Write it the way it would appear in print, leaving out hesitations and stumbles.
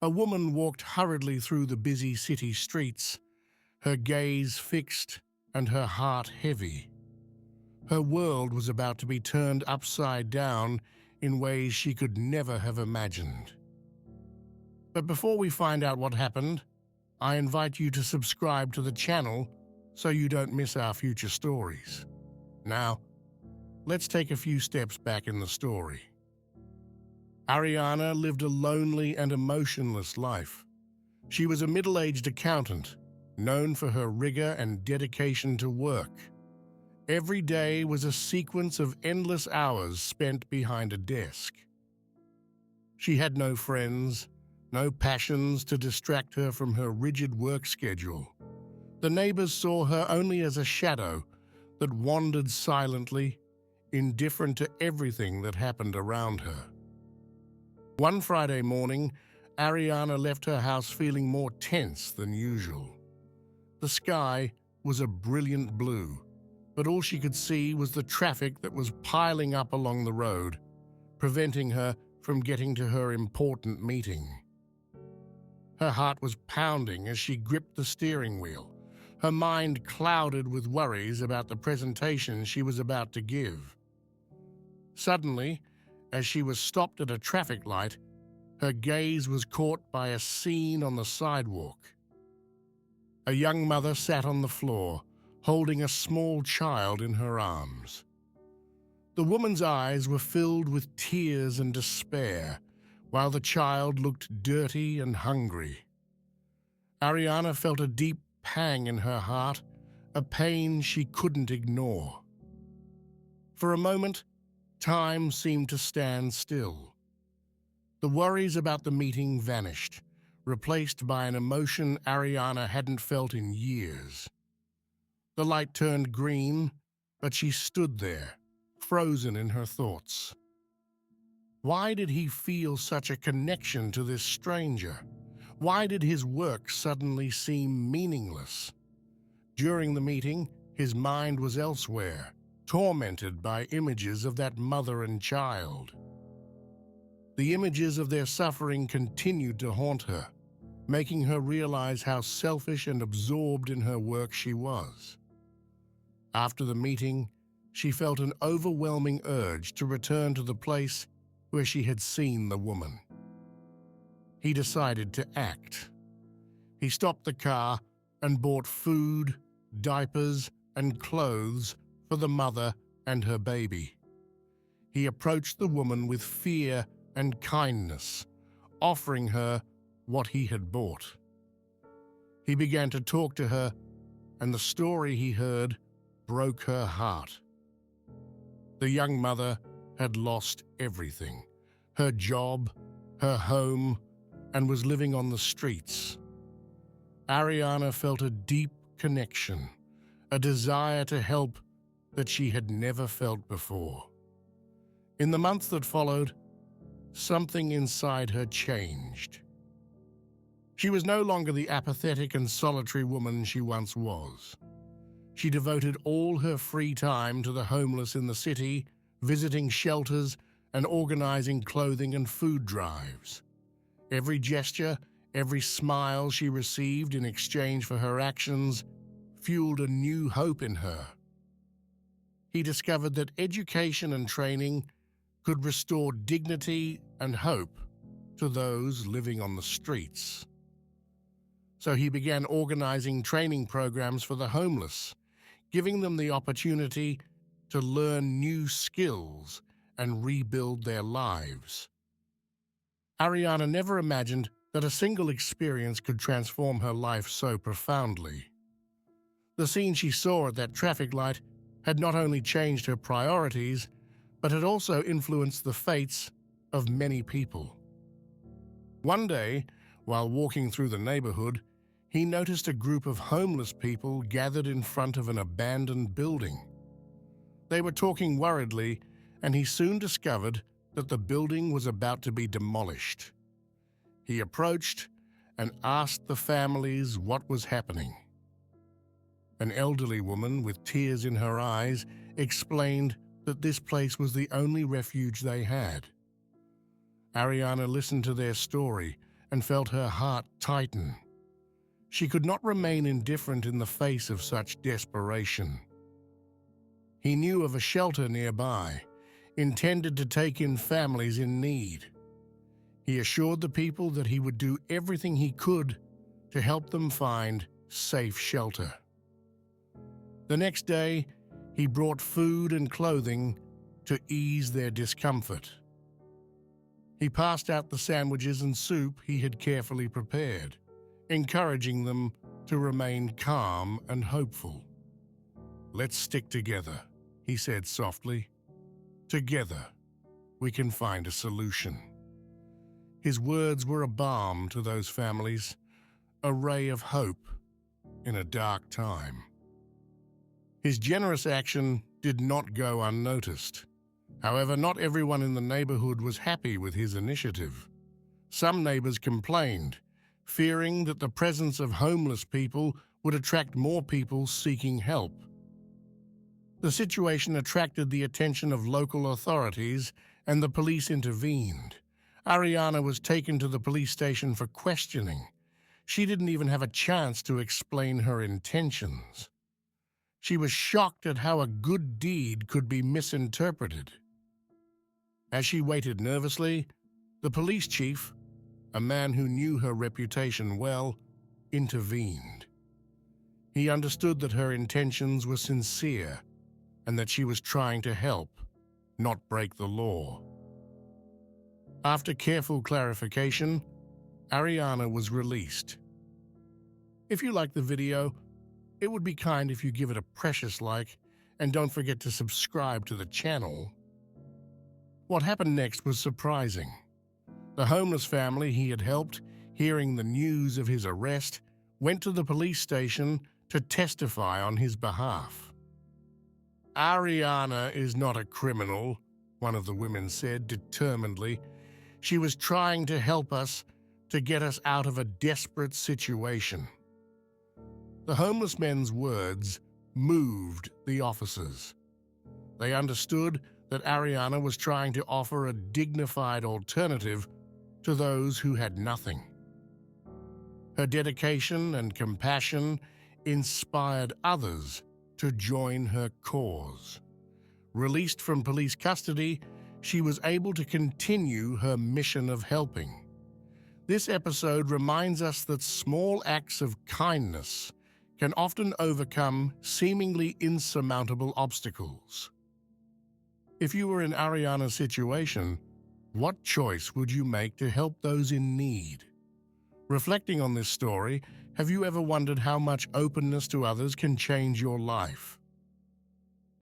A woman walked hurriedly through the busy city streets, her gaze fixed and her heart heavy. Her world was about to be turned upside down in ways she could never have imagined. But before we find out what happened, I invite you to subscribe to the channel so you don't miss our future stories. Now, let's take a few steps back in the story. Ariana lived a lonely and emotionless life. She was a middle-aged accountant, known for her rigor and dedication to work. Every day was a sequence of endless hours spent behind a desk. She had no friends, no passions to distract her from her rigid work schedule. The neighbors saw her only as a shadow that wandered silently, indifferent to everything that happened around her. One Friday morning, Ariana left her house feeling more tense than usual. The sky was a brilliant blue, but all she could see was the traffic that was piling up along the road, preventing her from getting to her important meeting. Her heart was pounding as she gripped the steering wheel, her mind clouded with worries about the presentation she was about to give. Suddenly, as she was stopped at a traffic light, her gaze was caught by a scene on the sidewalk. A young mother sat on the floor, holding a small child in her arms. The woman's eyes were filled with tears and despair, while the child looked dirty and hungry. Ariana felt a deep pang in her heart, a pain she couldn't ignore. For a moment, time seemed to stand still. The worries about the meeting vanished, replaced by an emotion Ariana hadn't felt in years. The light turned green, but she stood there, frozen in her thoughts. Why did he feel such a connection to this stranger? Why did his work suddenly seem meaningless? During the meeting, his mind was elsewhere, tormented by images of that mother and child. The images of their suffering continued to haunt her, making her realize how selfish and absorbed in her work she was. After the meeting, she felt an overwhelming urge to return to the place where she had seen the woman. He decided to act. He stopped the car and bought food, diapers, and clothes for the mother and her baby. He approached the woman with fear and kindness, offering her what he had bought. He began to talk to her, and the story he heard broke her heart. The young mother had lost everything, her job, her home, and was living on the streets. Ariana felt a deep connection, a desire to help that she had never felt before. In the months that followed, something inside her changed. She was no longer the apathetic and solitary woman she once was. She devoted all her free time to the homeless in the city, visiting shelters and organizing clothing and food drives. Every gesture, every smile she received in exchange for her actions fueled a new hope in her. He discovered that education and training could restore dignity and hope to those living on the streets. So he began organizing training programs for the homeless, giving them the opportunity to learn new skills and rebuild their lives. Ariana never imagined that a single experience could transform her life so profoundly. The scene she saw at that traffic light had not only changed her priorities, but had also influenced the fates of many people. One day, while walking through the neighborhood, he noticed a group of homeless people gathered in front of an abandoned building. They were talking worriedly, and he soon discovered that the building was about to be demolished. He approached and asked the families what was happening. An elderly woman with tears in her eyes explained that this place was the only refuge they had. Ariana listened to their story and felt her heart tighten. She could not remain indifferent in the face of such desperation. He knew of a shelter nearby, intended to take in families in need. He assured the people that he would do everything he could to help them find safe shelter. The next day, he brought food and clothing to ease their discomfort. He passed out the sandwiches and soup he had carefully prepared, encouraging them to remain calm and hopeful. "Let's stick together," he said softly. "Together, we can find a solution." His words were a balm to those families, a ray of hope in a dark time. His generous action did not go unnoticed. However, not everyone in the neighborhood was happy with his initiative. Some neighbors complained, fearing that the presence of homeless people would attract more people seeking help. The situation attracted the attention of local authorities, and the police intervened. Ariana was taken to the police station for questioning. She didn't even have a chance to explain her intentions. She was shocked at how a good deed could be misinterpreted. As she waited nervously, the police chief, a man who knew her reputation well, intervened. He understood that her intentions were sincere and that she was trying to help, not break the law. After careful clarification, Ariana was released. If you liked the video, it would be kind if you give it a precious like, and don't forget to subscribe to the channel. What happened next was surprising. The homeless family he had helped, hearing the news of his arrest, went to the police station to testify on his behalf. "Ariana is not a criminal," one of the women said determinedly. "She was trying to help us, to get us out of a desperate situation." The homeless men's words moved the officers. They understood that Ariana was trying to offer a dignified alternative to those who had nothing. Her dedication and compassion inspired others to join her cause. Released from police custody, she was able to continue her mission of helping. This episode reminds us that small acts of kindness can often overcome seemingly insurmountable obstacles. If you were in Ariana's situation, what choice would you make to help those in need? Reflecting on this story, have you ever wondered how much openness to others can change your life?